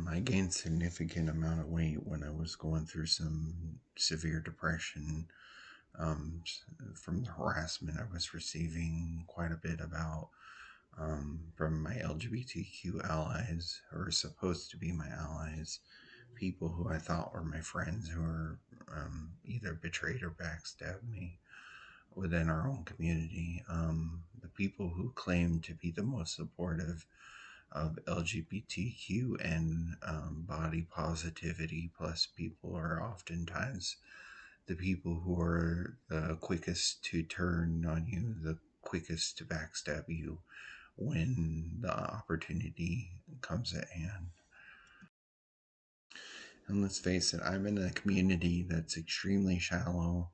I gained significant amount of weight when I was going through some severe depression um, from the harassment I was receiving quite a bit about from my LGBTQ allies, who are supposed to be my allies, people who I thought were my friends who were either betrayed or backstabbed me within our own community. The people who claim to be the most supportive of LGBTQ and body positivity plus people are oftentimes the people who are the quickest to turn on you, the quickest to backstab you when the opportunity comes at hand. And let's face it, I'm in a community that's extremely shallow,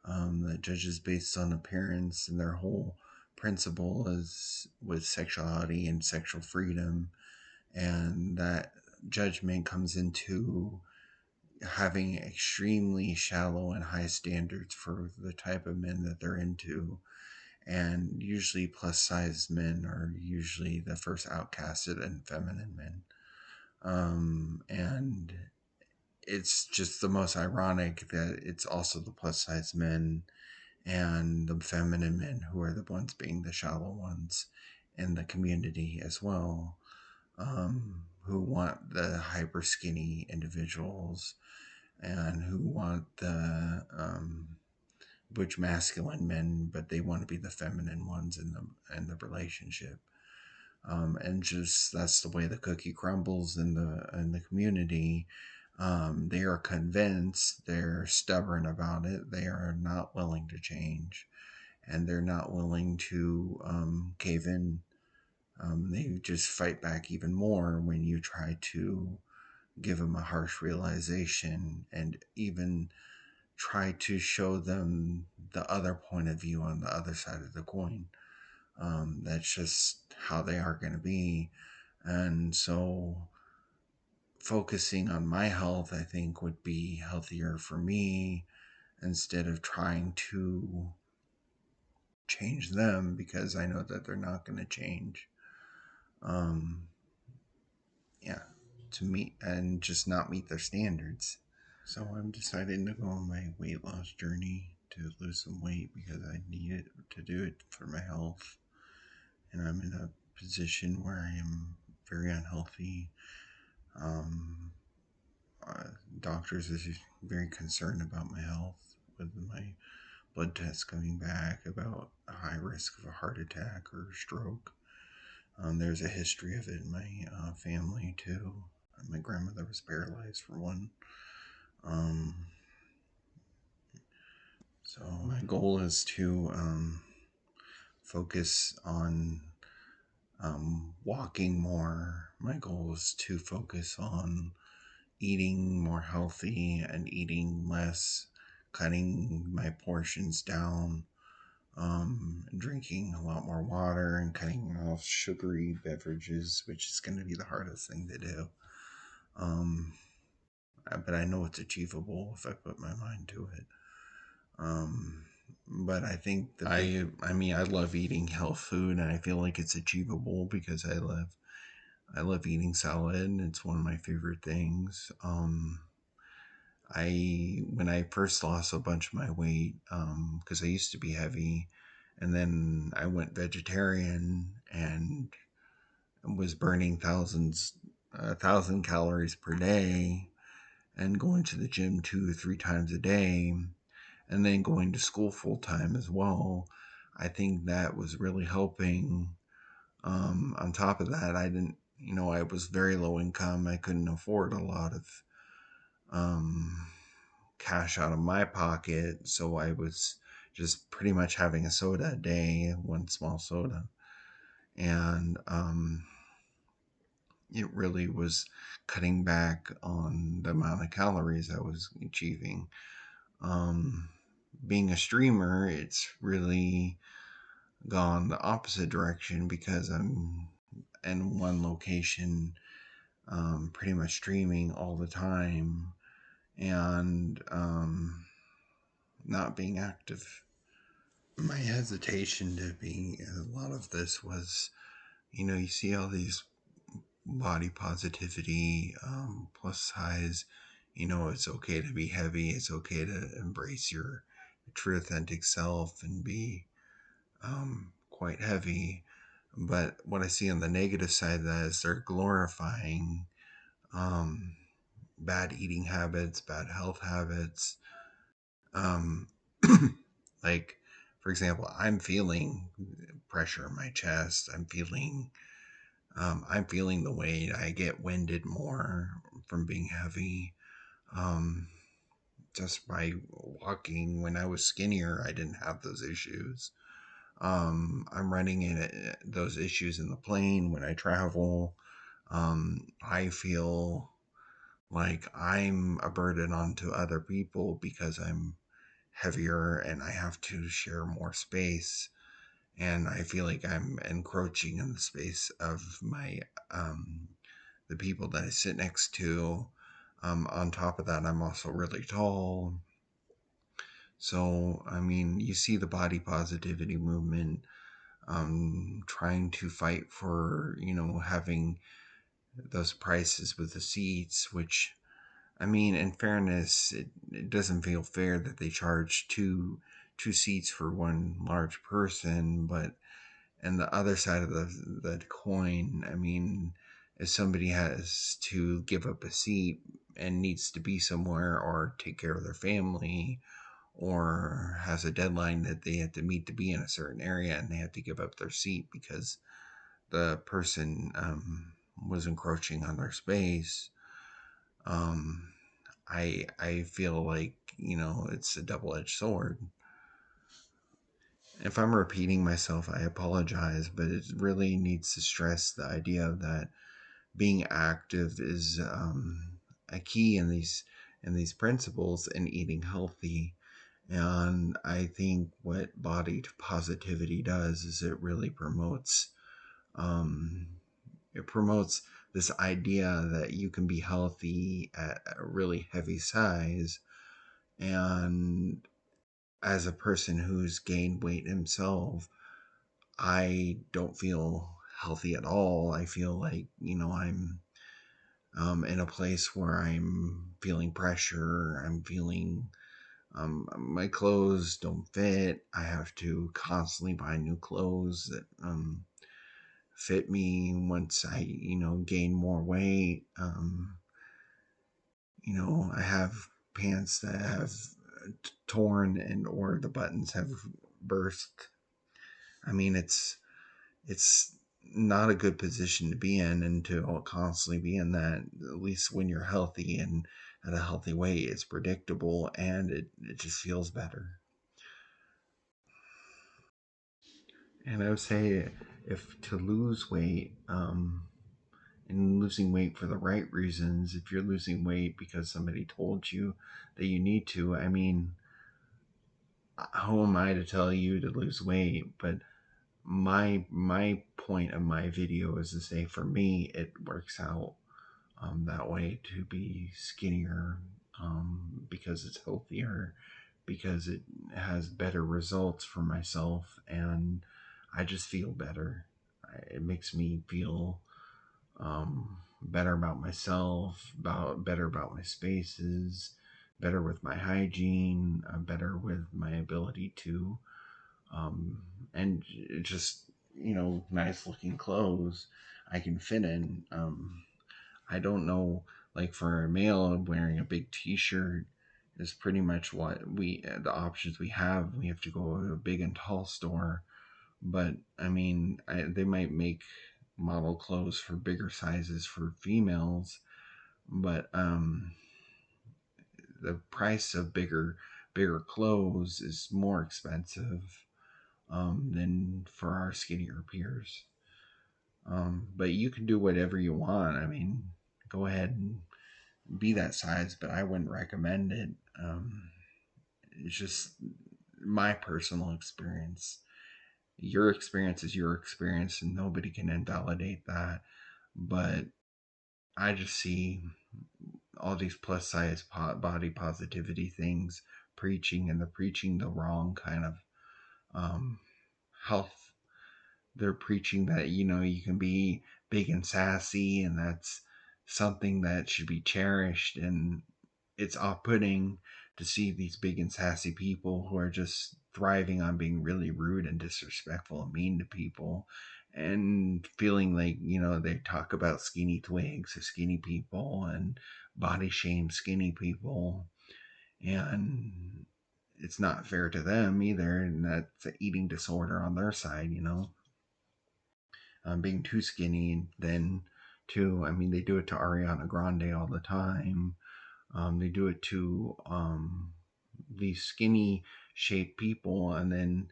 that judges based on appearance, and their whole principle is with sexuality and sexual freedom, and that judgment comes into having extremely shallow and high standards for the type of men that they're into. And usually plus size men are usually the first outcasted and feminine men. And it's just the most ironic that it's also the plus size men and the feminine men who are the ones being the shallow ones in the community as well, who want the hyper skinny individuals and who want the butch masculine men, but they want to be the feminine ones in the relationship. And just that's the way the cookie crumbles in the community. They are convinced, they're stubborn about it, they are not willing to change, and they're not willing to cave in. They just fight back even more when you try to give them a harsh realization and even try to show them the other point of view on the other side of the coin. That's just how they are going to be. And so focusing on my health, I think, would be healthier for me instead of trying to change them because I know that they're not going to change. Um, yeah, to meet and just not meet their standards. So I'm deciding to go on my weight loss journey to lose some weight because I need it to do it for my health. And I'm in a position where I am very unhealthy. Um, Doctors are very concerned about my health with my blood tests coming back about a high risk of a heart attack or stroke. There's a history of it in my family too. My grandmother was paralyzed for one. Um, so my goal is to focus on walking more. My goal is to focus on eating more healthy and eating less, cutting my portions down, drinking a lot more water and cutting off sugary beverages, which is going to be the hardest thing to do. Um, but I know it's achievable if I put my mind to it. Um, but I think that I mean, I love eating health food, and I feel like it's achievable because I love eating salad. It's one of my favorite things. When I first lost a bunch of my weight, because I used to be heavy, and then I went vegetarian and was burning a thousand calories per day, and going to the gym 2 or 3 times a day, and then going to school full time as well. I think that was really helping. On top of that, I was very low income. I couldn't afford a lot of um, cash out of my pocket. So I was just pretty much having a soda a day, one small soda. And it really was cutting back on the amount of calories I was achieving. Um, Being a streamer, it's really gone the opposite direction because I'm in one location, pretty much streaming all the time and not being active. My hesitation to be a lot of this was, you see all these body positivity, plus size. It's okay to be heavy. It's okay to embrace your true authentic self and be quite heavy. But what I see on the negative side of that is they're glorifying um, bad eating habits, bad health habits. Um, like, for example, I'm feeling pressure in my chest. I'm feeling the weight. I get winded more from being heavy. Um, just by walking. When I was skinnier, I didn't have those issues. I'm running into those issues in the plane when I travel. I feel like I'm a burden onto other people because I'm heavier and I have to share more space. And I feel like I'm encroaching in the space of my the people that I sit next to. On top of that, I'm also really tall. So, I mean, you see the body positivity movement trying to fight for, having those prices with the seats, which, I mean, in fairness, it doesn't feel fair that they charge two seats for one large person, but and the other side of the coin, I mean, if somebody has to give up a seat and needs to be somewhere or take care of their family or has a deadline that they have to meet to be in a certain area and they have to give up their seat because the person was encroaching on their space. um, I feel like it's a double-edged sword. If I'm repeating myself, I apologize, but it really needs to stress the idea that being active is a key in these principles and eating healthy. And I think what body positivity does is um, it promotes this idea that you can be healthy at a really heavy size. And as a person who's gained weight himself, I don't feel healthy at all. I feel like, I'm in a place where I'm feeling pressure. I'm feeling my clothes don't fit. I have to constantly buy new clothes that fit me once I, gain more weight. I have pants that have torn and or the buttons have burst. I mean, it's not a good position to be in and to constantly be in that. At least when you're healthy and at a healthy weight, it's predictable and it just feels better. And I would say if to lose weight, and losing weight for the right reasons, if you're losing weight because somebody told you that you need to, I mean, who am I to tell you to lose weight? But my point of my video is to say for me it works out that way to be skinnier, because it's healthier, because it has better results for myself, and I just feel better. It makes me feel better about myself, better about my spaces, better with my hygiene, better with my ability to, um, and just nice looking clothes I can fit in. I don't know, like for a male, wearing a big T-shirt is pretty much what the options we have. We have to go to a big and tall store, but I mean, they might make model clothes for bigger sizes for females, but the price of bigger clothes is more expensive than for our skinnier peers. But you can do whatever you want. I mean, go ahead and be that size, but I wouldn't recommend it. It's just my personal experience. Your experience is your experience, and nobody can invalidate that. But I just see all these plus size body positivity things preaching, and they're preaching the wrong kind of um, health. They're preaching that you can be big and sassy, and that's something that should be cherished. And it's off-putting to see these big and sassy people who are just thriving on being really rude and disrespectful and mean to people, and feeling like, they talk about skinny twigs or skinny people and body shame skinny people. And it's not fair to them either, and that's an eating disorder on their side, being too skinny. And then too, I mean, they do it to Ariana Grande all the time. They do it to these skinny shaped people, and then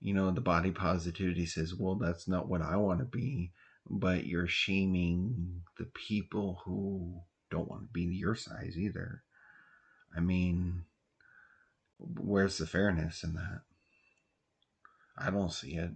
the body positivity says, well, that's not what I want to be. But you're shaming the people who don't want to be your size either. I mean, where's the fairness in that? I don't see it.